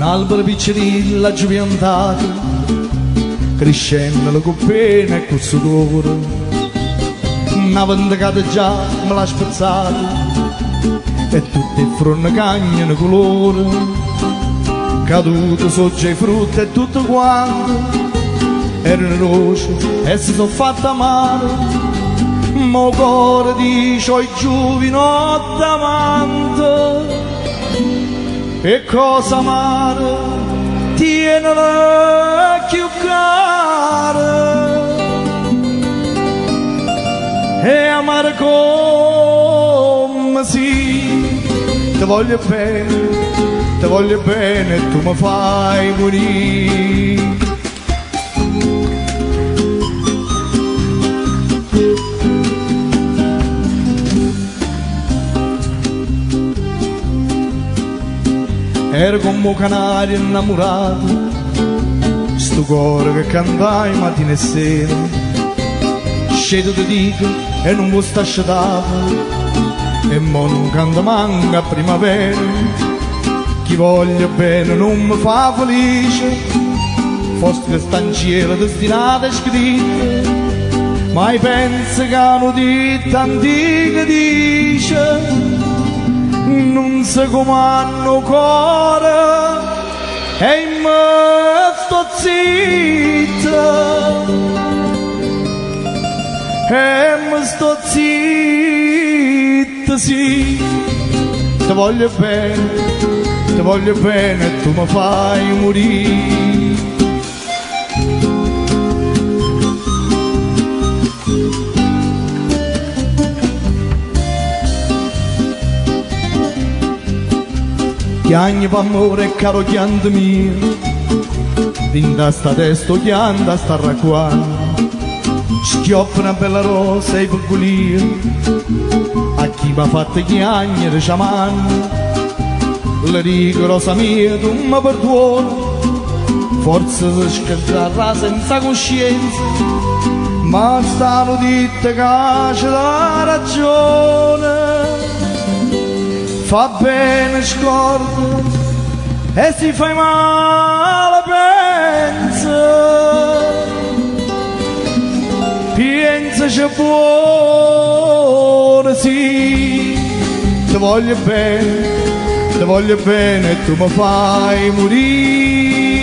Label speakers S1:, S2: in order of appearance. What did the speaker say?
S1: albero piccerino l'ha piantato, crescendo la coppena e col sudore, una vendicata già me l'ha spezzato, e tutti i fronte cagnano colore, caduto sotto i frutti e tutto quanto, erano rosse e si sono fatta male. Mo cuore dice oi giovino davanti, e cosa amare tienela più cara, e amare come sì, ti voglio bene e tu mi fai morire. Ero come un canario innamorato, sto cuore che cantai mattina e sera, scedo ti dico e non vuoi sta scedato, e mo non canta manca a primavera. Chi voglio bene non mi fa felice, forse che sta in cielo destinata e scritta, ma penso che hanno detto antica dice, non so come hanno cuore e me sto zitta, e me sto zitta, sì. Ti voglio bene e tu mi fai morire. Chiagni d'amore e caro chianto mio, dinda sta testa chianta sta racquando, schioppa una bella rosa e piccolina, a chi m'ha fatto chiagnere ciamanno, le dico rosa mia tu mi perdoni, forse si scherzerà senza coscienza, ma stanno dite che c'è la ragione. Fa bene scorda e si fai male pensa c'è buono, sì. Ti voglio bene e tu mi fai morire.